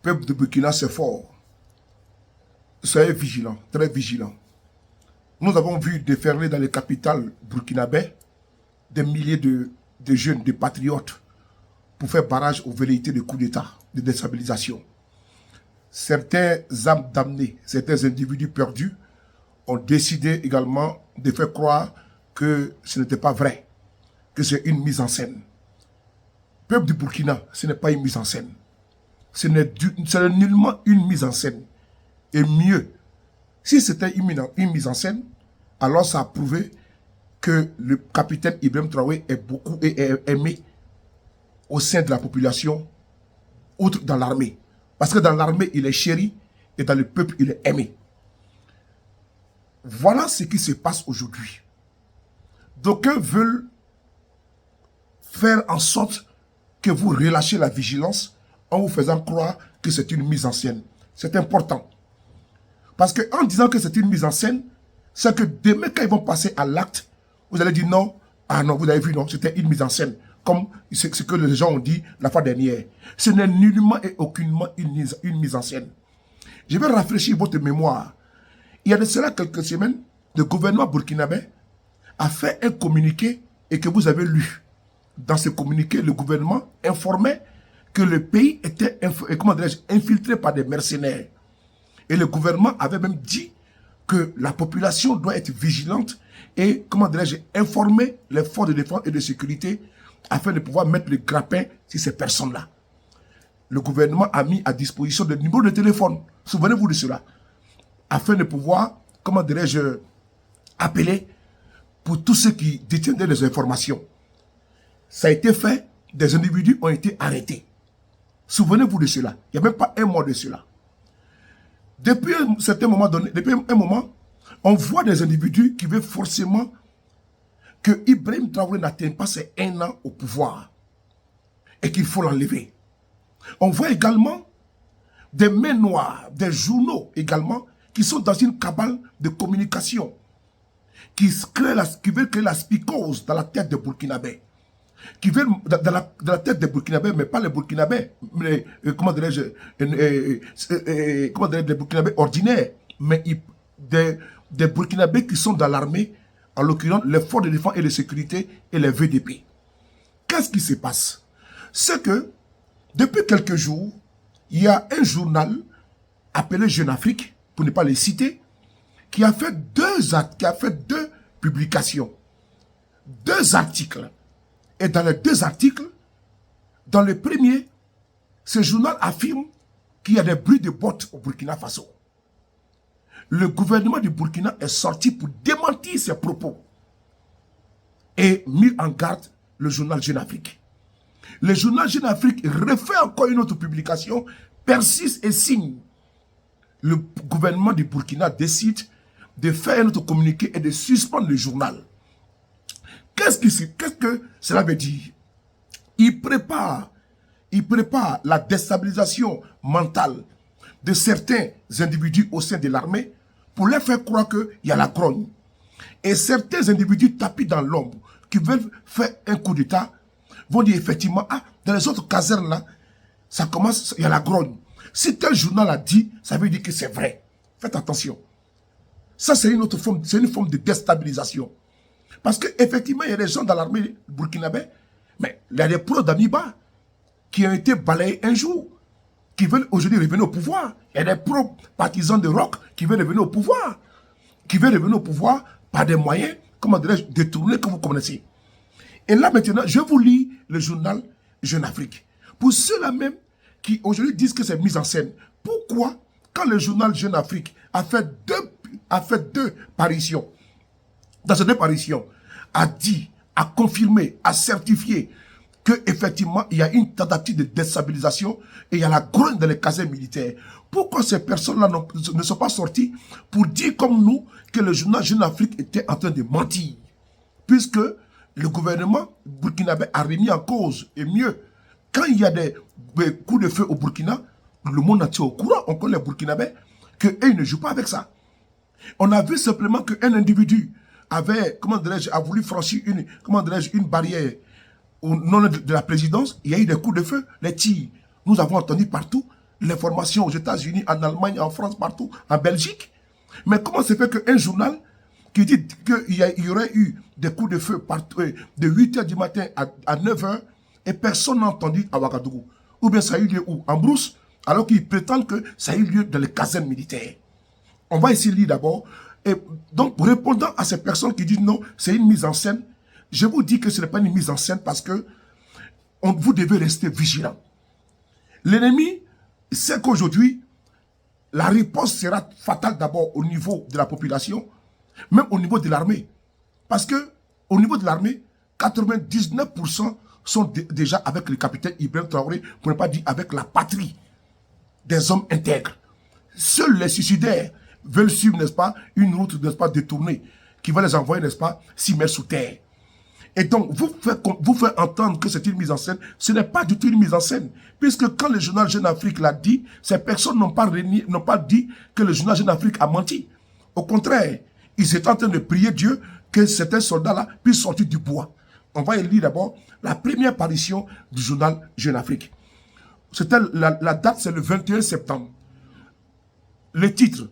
peuple de Burkina, c'est fort. Soyez vigilants, très vigilants. Nous avons vu déferler dans les capitales burkinabè des milliers de jeunes, de patriotes, pour faire barrage aux velléités de coup d'État, de déstabilisation. Certains âmes damnées, certains individus perdus ont décidé également de faire croire que ce n'était pas vrai, que c'est une mise en scène. Le peuple du Burkina, ce n'est pas une mise en scène. C'est nullement une mise en scène. Et mieux, si c'était une mise en scène, alors ça a prouvé que le capitaine Ibrahim Traoré est beaucoup aimé au sein de la population, outre dans l'armée. Parce que dans l'armée, il est chéri et dans le peuple, il est aimé. Voilà ce qui se passe aujourd'hui. D'aucuns veulent faire en sorte que vous relâchez la vigilance en vous faisant croire que c'est une mise en scène. C'est important. Parce qu'en disant que c'est une mise en scène, c'est que demain, quand ils vont passer à l'acte, vous allez dire non, ah non, vous avez vu, non, c'était une mise en scène. Comme ce que les gens ont dit la fois dernière. Ce n'est nullement et aucunement une mise en scène. Je vais rafraîchir votre mémoire. Il y a de cela quelques semaines, le gouvernement burkinabè a fait un communiqué et que vous avez lu. Dans ce communiqué, le gouvernement informait que le pays était infiltré par des mercenaires. Et le gouvernement avait même dit que la population doit être vigilante et, informer les forces de défense et de sécurité afin de pouvoir mettre le grappin sur ces personnes-là. Le gouvernement a mis à disposition des numéros de téléphone, souvenez-vous de cela, afin de pouvoir, appeler pour tous ceux qui détiennent des informations. Ça a été fait, des individus ont été arrêtés. Souvenez-vous de cela, il n'y a même pas un mois de cela. Depuis un certain moment donné, depuis un moment, on voit des individus qui veulent forcément que Ibrahim Traoré n'atteigne pas ses 1 an au pouvoir et qu'il faut l'enlever. On voit également des mains noires, des journaux également, qui sont dans une cabale de communication, qui veulent créer la psychose dans la tête des Burkinabés, qui veulent dans la tête des Burkinabés, mais pas les Burkinabés, mais, les Burkinabés ordinaires, mais des Burkinabés qui sont dans l'armée, en l'occurrence les forces de défense et de sécurité et les VDP. Qu'est-ce qui se passe? C'est que depuis quelques jours, il y a un journal appelé Jeune Afrique, pour ne pas les citer, qui a fait deux publications, 2 articles. Et dans les 2 articles, dans le premier, ce journal affirme qu'il y a des bruits de bottes au Burkina Faso. Le gouvernement du Burkina est sorti pour démentir ces propos et mis en garde le journal Jeune Afrique. Le journal Jeune Afrique refait encore une autre publication, persiste et signe. Le gouvernement du Burkina décide de faire un autre communiqué et de suspendre le journal. Qu'est-ce que cela veut dire? Il prépare la déstabilisation mentale de certains individus au sein de l'armée pour leur faire croire qu'il y a la grogne. Et certains individus tapis dans l'ombre qui veulent faire un coup d'État vont dire effectivement, ah, dans les autres casernes là, ça commence, il y a la grogne. Si tel journal a dit, ça veut dire que c'est vrai. Faites attention. Ça, c'est une autre forme, c'est une forme de déstabilisation. Parce qu'effectivement, il y a des gens dans l'armée burkinabé, mais il y a des pros d'Amiba qui ont été balayés un jour, qui veulent aujourd'hui revenir au pouvoir. Il y a des pros partisans de Rock qui veulent revenir au pouvoir. Qui veulent revenir au pouvoir par des moyens, comment dirais-je, détournés que vous connaissez. Et là maintenant, je vous lis le journal Jeune Afrique. Pour ceux-là même qui aujourd'hui disent que c'est mise en scène, pourquoi, quand le journal Jeune Afrique a fait deux parutions, dans ces 2 parutions, a dit, a confirmé, a certifié qu'effectivement, il y a une tentative de déstabilisation et il y a la grogne dans les casernes militaires. Pourquoi ces personnes-là ne sont pas sorties pour dire comme nous que le journal Jeune Afrique était en train de mentir? Puisque le gouvernement burkinabé a remis en cause, et mieux, quand il y a des coups de feu au Burkina, le monde entier au courant, on connaît les Burkinabés, qu'eux ne jouent pas avec ça. On a vu simplement qu'un individu avait, a voulu franchir une barrière au nom de la présidence, il y a eu des coups de feu, les tirs. Nous avons entendu partout l'information aux États-Unis, en Allemagne, en France, partout, en Belgique. Mais comment se fait qu'un journal qui dit qu'il y aurait eu des coups de feu partout, de 8 h du matin à 9 h, et personne n'a entendu à Ouagadougou? Ou bien ça a eu lieu où? En brousse, alors qu'ils prétendent que ça a eu lieu dans les casernes militaires. On va ici lire d'abord. Et donc, répondant à ces personnes qui disent non, c'est une mise en scène, je vous dis que ce n'est pas une mise en scène parce que vous devez rester vigilant. L'ennemi sait qu'aujourd'hui, la riposte sera fatale d'abord au niveau de la population, même au niveau de l'armée. Parce que au niveau de l'armée, 99% sont déjà avec le capitaine Ibrahim Traoré, pour ne pas dire avec la patrie des hommes intègres. Seuls les suicidaires veulent suivre, n'est-ce pas, une route, n'est-ce pas, détournée, qui va les envoyer, n'est-ce pas, s'y mettre sous terre. Et donc, vous faites entendre que c'est une mise en scène. Ce n'est pas du tout une mise en scène. Puisque quand le journal Jeune Afrique l'a dit, ces personnes n'ont pas dit que le journal Jeune Afrique a menti. Au contraire, ils étaient en train de prier Dieu que certains soldats-là puissent sortir du bois. On va lire d'abord la première apparition du journal Jeune Afrique. C'était la date, c'est le 21 septembre. Le titre,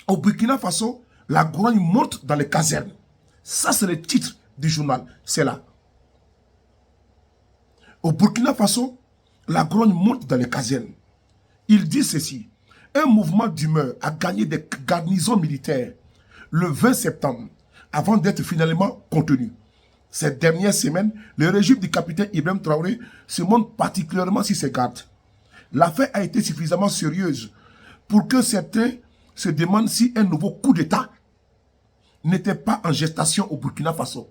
au Burkina Faso, la grogne monte dans les casernes. Ça, c'est le titre du journal, c'est là. Au Burkina Faso, la grogne monte dans les casernes. Il dit ceci: un mouvement d'humeur a gagné des garnisons militaires le 20 septembre, avant d'être finalement contenu. Ces dernières semaines, le régime du capitaine Ibrahim Traoré se montre particulièrement sur ses gardes. L'affaire a été suffisamment sérieuse pour que certains se demandent si un nouveau coup d'État n'était pas en gestation au Burkina Faso.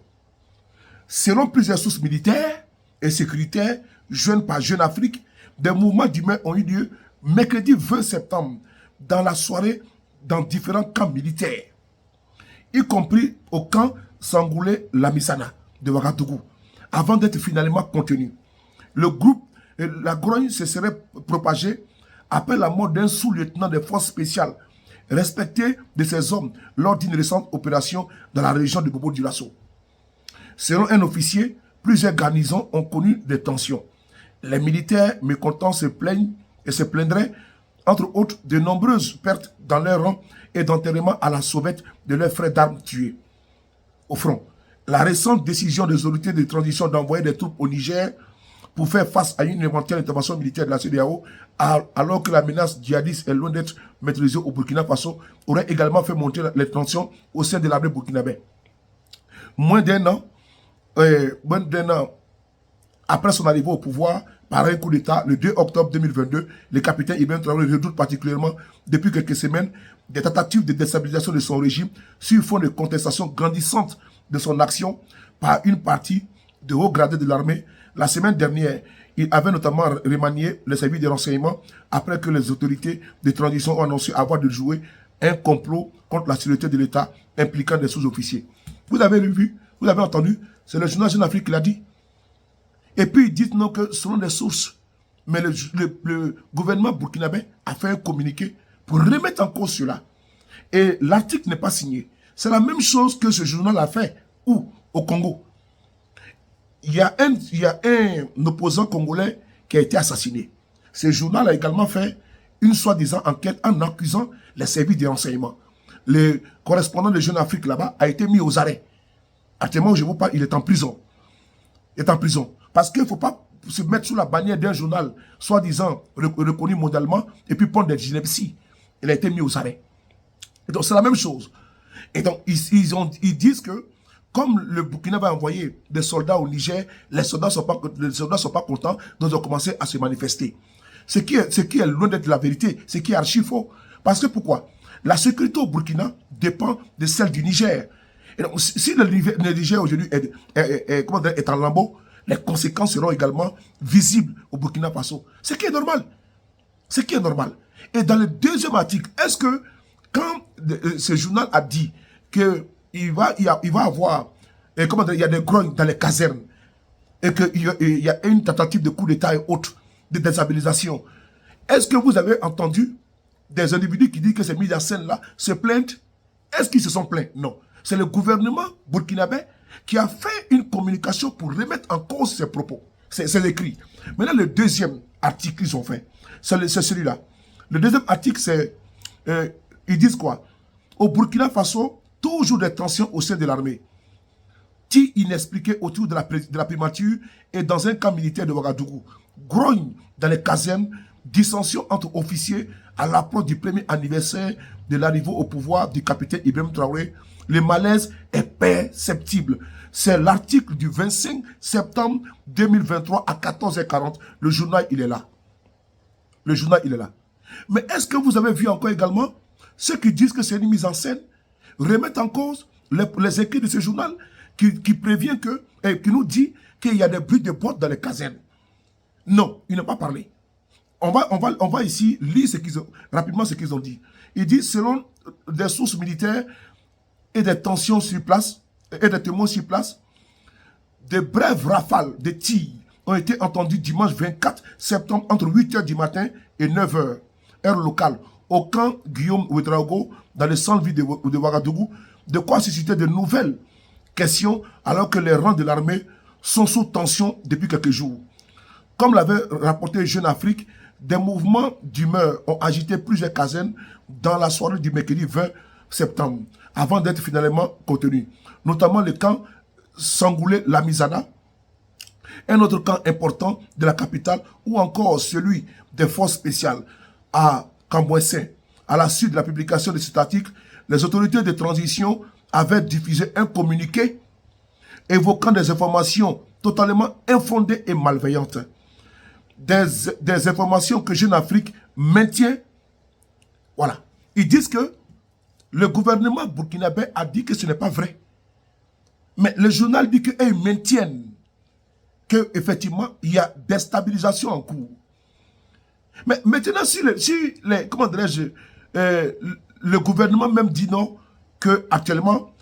Selon plusieurs sources militaires et sécuritaires, jointes par Jeune Afrique, des mouvements d'humeur ont eu lieu mercredi 20 septembre, dans la soirée, dans différents camps militaires, y compris au camp Sangoulé-Lamisana de Ouagadougou, avant d'être finalement contenu. Le groupe, la grogne se serait propagée après la mort d'un sous-lieutenant des forces spéciales, respecté de ses hommes lors d'une récente opération dans la région de Bobo-Dioulasso. Selon un officier, plusieurs garnisons ont connu des tensions. Les militaires mécontents se plaignent et se plaindraient, entre autres, de nombreuses pertes dans leur rang et d'enterrement à la sauvette de leurs frères d'armes tués au front. La récente décision des autorités de transition d'envoyer des troupes au Niger pour faire face à une éventuelle intervention militaire de la CEDEAO, alors que la menace djihadiste est loin d'être maîtrisée au Burkina Faso, aurait également fait monter les tensions au sein de l'armée burkinabé. Moins d'un an après son arrivée au pouvoir, par un coup d'État, le 2 octobre 2022, le capitaine Ibrahim Traoré redoute particulièrement, depuis quelques semaines, des tentatives de déstabilisation de son régime sur fond de contestation grandissante de son action par une partie de hauts gradés de l'armée. La semaine dernière, il avait notamment remanié le service de renseignement après que les autorités de transition ont annoncé avoir de jouer un complot contre la sécurité de l'État impliquant des sous-officiers. Vous avez vu, vous avez entendu, c'est le journal Jeune Afrique qui l'a dit. Et puis ils disent non que selon les sources, mais le gouvernement burkinabé a fait un communiqué pour remettre en cause cela. Et l'article n'est pas signé. C'est la même chose que ce journal a fait. Où? Au Congo. Il y a un opposant congolais qui a été assassiné. Ce journal a également fait une soi-disant enquête en accusant les services de renseignement. Le correspondant de Jeune Afrique là-bas a été mis aux arrêts. Actuellement où je vous parle, il est en prison. Il est en prison. Parce qu'il ne faut pas se mettre sous la bannière d'un journal, soi-disant reconnu mondialement, et puis prendre des inepties. Il a été mis aux arrêts. Et donc c'est la même chose. Et donc ils disent que comme le Burkina va envoyer des soldats au Niger, les soldats sont pas contents, donc ils ont commencé à se manifester. Ce qui est loin d'être la vérité, ce qui est archi faux. Parce que pourquoi? La sécurité au Burkina dépend de celle du Niger. Et donc, si le Niger aujourd'hui est en lambeaux, les conséquences seront également visibles au Burkina Faso. Ce qui est normal. Ce qui est normal. Et dans le deuxième article, est-ce que quand ce journal a dit qu'il va avoir, il y a des grognes dans les casernes, et qu'il y a une tentative de coup d'État et autres, de déstabilisation, est-ce que vous avez entendu des individus qui disent que ces mises en scène-là se plaignent? Est-ce qu'ils se sont plaints? Non. C'est le gouvernement burkinabé qui a fait une communication pour remettre en cause ses propos, ses écrits. Maintenant, le deuxième article qu'ils ont fait. C'est celui-là. Le deuxième article, c'est... ils disent quoi? Au Burkina Faso, toujours des tensions au sein de l'armée. Tir inexpliqué autour de la primature et dans un camp militaire de Ouagadougou. Grogne dans les casernes, dissension entre officiers à l'approche du premier anniversaire de l'arrivée au pouvoir du capitaine Ibrahim Traoré. Le malaise est perceptible. C'est l'article du 25 septembre 2023 à 14h40. Le journal, il est là. Le journal, il est là. Mais est-ce que vous avez vu encore également ceux qui disent que c'est une mise en scène, remettent en cause les écrits de ce journal qui prévient qui nous dit qu'il y a des bruits de bottes dans les casernes? Non, il n'a pas parlé. On va ici lire rapidement ce qu'ils ont dit. Il dit, selon des sources militaires et des tensions sur place, et des témoins sur place, de brèves rafales de tirs ont été entendus dimanche 24 septembre entre 8h du matin et 9h, heure locale, au camp Guillaume Ouedraogo, dans le centre-ville de Ouagadougou, de quoi susciter de nouvelles questions alors que les rangs de l'armée sont sous tension depuis quelques jours. Comme l'avait rapporté Jeune Afrique, des mouvements d'humeur ont agité plusieurs casernes dans la soirée du mercredi 20 septembre, avant d'être finalement contenus, notamment le camp Sangoulé-Lamizana, un autre camp important de la capitale, ou encore celui des forces spéciales à Cambouessin. À la suite de la publication de cet article, les autorités de transition avaient diffusé un communiqué évoquant des informations totalement infondées et malveillantes. Des informations que Jeune Afrique maintient. Voilà. Ils disent que le gouvernement burkinabé a dit que ce n'est pas vrai. Mais le journal dit qu'ils maintiennent qu'effectivement, il y a déstabilisation en cours. Mais maintenant, si comment dirais-je, le gouvernement même dit non, que actuellement,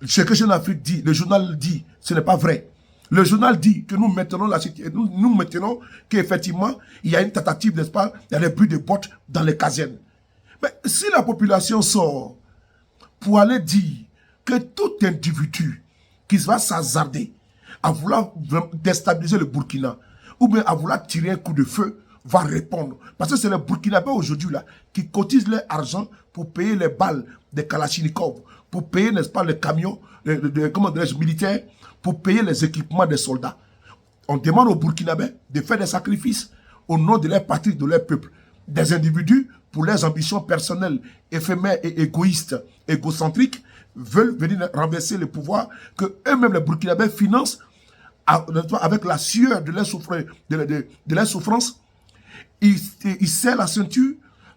ce que Jeune Afrique dit, le journal dit, ce n'est pas vrai. Le journal dit que nous maintenons qu'effectivement, il y a une tentative, n'est-ce pas, il y a des bruits de bottes dans les casernes. Mais si la population sort pour aller dire que tout individu qui va s'hasarder à vouloir déstabiliser le Burkina, ou bien à vouloir tirer un coup de feu, va répondre. Parce que c'est les Burkinabés aujourd'hui là qui cotisent leur argent pour payer les balles des Kalachnikov, pour payer, n'est-ce pas, les camions militaires, pour payer les équipements des soldats. On demande aux Burkinabés de faire des sacrifices au nom de leur patrie, de leur peuple. Des individus, pour leurs ambitions personnelles, éphémères et égoïstes, égocentriques, veulent venir renverser le pouvoir que eux-mêmes, les Burkinabés, financent avec la sueur de leur souffrance. Ils serrent la ceinture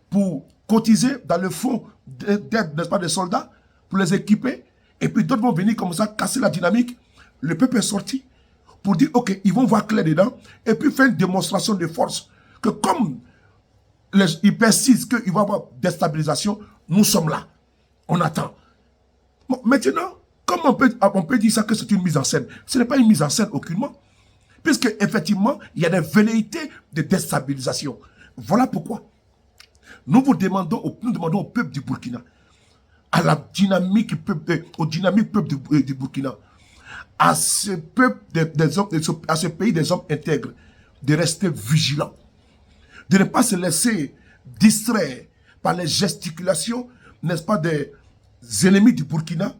pour cotiser dans le fonds d'aide, n'est-ce pas, des soldats, pour les équiper. Et puis d'autres vont venir comme ça, casser la dynamique. Le peuple est sorti pour dire, ok, ils vont voir clair dedans, et puis faire une démonstration de force. Que comme ils persistent qu'il va y avoir déstabilisation, nous sommes là. On attend. Bon, maintenant, comment on peut dire ça que c'est une mise en scène? Ce n'est pas une mise en scène aucunement. Puisque, effectivement, il y a des velléités de déstabilisation. Voilà pourquoi nous demandons au peuple du Burkina, à la dynamique au dynamique peuple du Burkina, à ce peuple à ce pays des hommes intègres, de rester vigilants, de ne pas se laisser distraire par les gesticulations, n'est-ce pas, des ennemis du Burkina,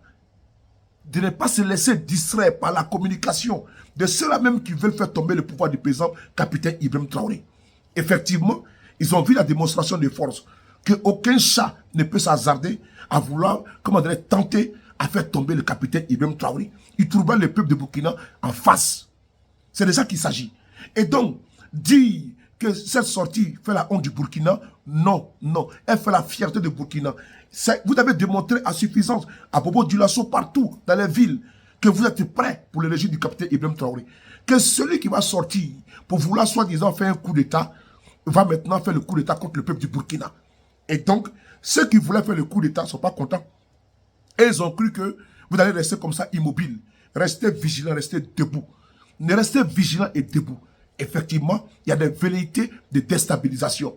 de ne pas se laisser distraire par la communication de ceux-là même qui veulent faire tomber le pouvoir du président capitaine Ibrahim Traoré. Effectivement, ils ont vu la démonstration de force, qu'aucun chat ne peut s'hasarder à vouloir, comment dirais, tenter à faire tomber le capitaine Ibrahim Traoré. Ils trouvent le peuple de Burkina en face. C'est de ça qu'il s'agit. Et donc, dire que cette sortie fait la honte du Burkina, non, non. Elle fait la fierté du Burkina. Vous avez démontré à suffisance, à propos du lasso partout, dans les villes, que vous êtes prêts pour le régime du capitaine Ibrahim Traoré. Que celui qui va sortir pour vouloir soi-disant faire un coup d'État, va maintenant faire le coup d'État contre le peuple du Burkina. Et donc, ceux qui voulaient faire le coup d'État ne sont pas contents. Et ils ont cru que vous allez rester comme ça immobile. Restez vigilant, restez debout. Ne restez vigilant et debout. Effectivement, il y a des velléités de déstabilisation.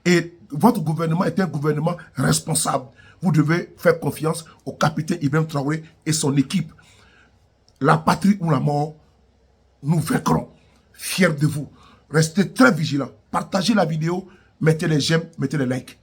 Et votre gouvernement est un gouvernement responsable. Vous devez faire confiance au capitaine Ibrahim Traoré et son équipe. La patrie ou la mort, nous vaincrons. Fiers de vous. Restez très vigilants Partagez la vidéo, mettez les j'aime, mettez les likes.